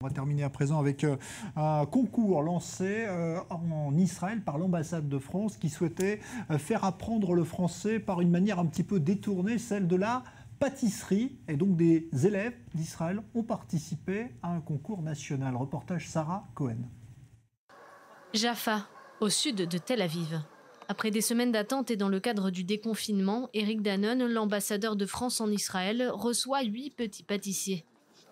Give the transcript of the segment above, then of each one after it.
On va terminer à présent avec un concours lancé en Israël par l'ambassade de France qui souhaitait faire apprendre le français par une manière un petit peu détournée, celle de la pâtisserie. Et donc des élèves d'Israël ont participé à un concours national. Reportage Sarah Cohen. Jaffa, au sud de Tel Aviv. Après des semaines d'attente et dans le cadre du déconfinement, Éric Danone, l'ambassadeur de France en Israël, reçoit 8 petits pâtissiers.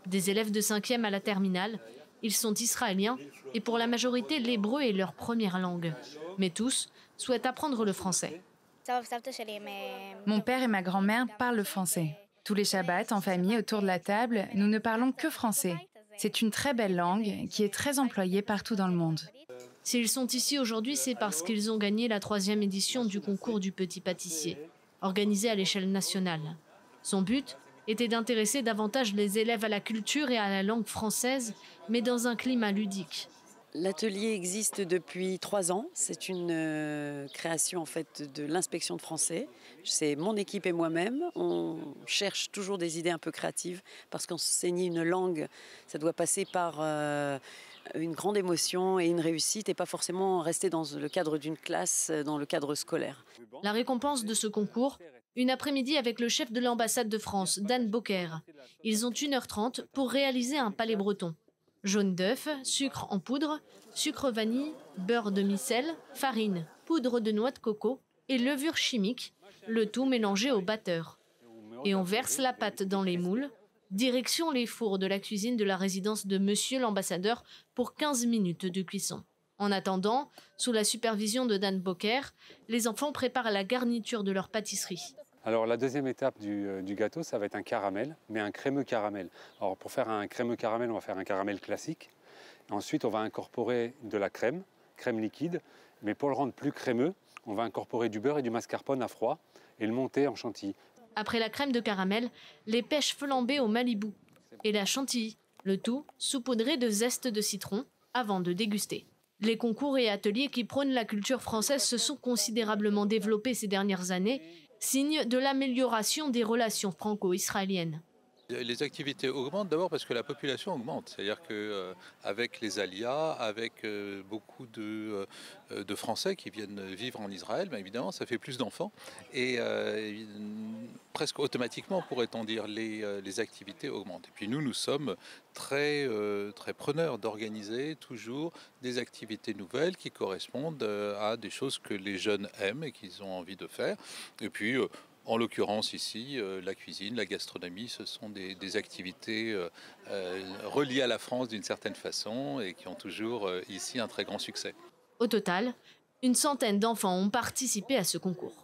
Des élèves de 5e à la terminale, ils sont israéliens et pour la majorité l'hébreu est leur première langue. Mais tous souhaitent apprendre le français. Mon père et ma grand-mère parlent le français. Tous les Shabbats, en famille, autour de la table, nous ne parlons que français. C'est une très belle langue qui est très employée partout dans le monde. S'ils sont ici aujourd'hui, c'est parce qu'ils ont gagné la 3e édition du concours du petit pâtissier, organisé à l'échelle nationale. Son but était d'intéresser davantage les élèves à la culture et à la langue française, mais dans un climat ludique. L'atelier existe depuis 3 ans. C'est une création en fait de l'inspection de français. C'est mon équipe et moi-même. On cherche toujours des idées un peu créatives parce qu'enseigner une langue, ça doit passer par une grande émotion et une réussite et pas forcément rester dans le cadre d'une classe, dans le cadre scolaire. La récompense de ce concours, une après-midi avec le chef de l'ambassade de France, Dan Boker. Ils ont 1h30 pour réaliser un palais breton. Jaune d'œuf, sucre en poudre, sucre vanille, beurre de micelle, farine, poudre de noix de coco et levure chimique, le tout mélangé au batteur. Et on verse la pâte dans les moules. Direction les fours de la cuisine de la résidence de Monsieur l'ambassadeur pour 15 minutes de cuisson. En attendant, sous la supervision de Dan Boker, les enfants préparent la garniture de leur pâtisserie. Alors la deuxième étape du gâteau, ça va être un caramel, mais un crémeux caramel. Alors pour faire un crémeux caramel, on va faire un caramel classique. Ensuite, on va incorporer de la crème liquide, mais pour le rendre plus crémeux, on va incorporer du beurre et du mascarpone à froid et le monter en chantilly. Après la crème de caramel, les pêches flambées au Malibu et la chantilly, le tout saupoudré de zeste de citron avant de déguster. Les concours et ateliers qui prônent la culture française se sont considérablement développés ces dernières années, signe de l'amélioration des relations franco-israéliennes. Les activités augmentent d'abord parce que la population augmente. C'est-à-dire qu'avec les aliyas, avec beaucoup de Français qui viennent vivre en Israël, bien évidemment, ça fait plus d'enfants. Et presque automatiquement, pourrait-on dire, les activités augmentent. Et puis nous sommes très preneurs d'organiser toujours des activités nouvelles qui correspondent à des choses que les jeunes aiment et qu'ils ont envie de faire. Et puis, en l'occurrence ici, la cuisine, la gastronomie, ce sont des activités reliées à la France d'une certaine façon et qui ont toujours ici un très grand succès. Au total, une centaine d'enfants ont participé à ce concours.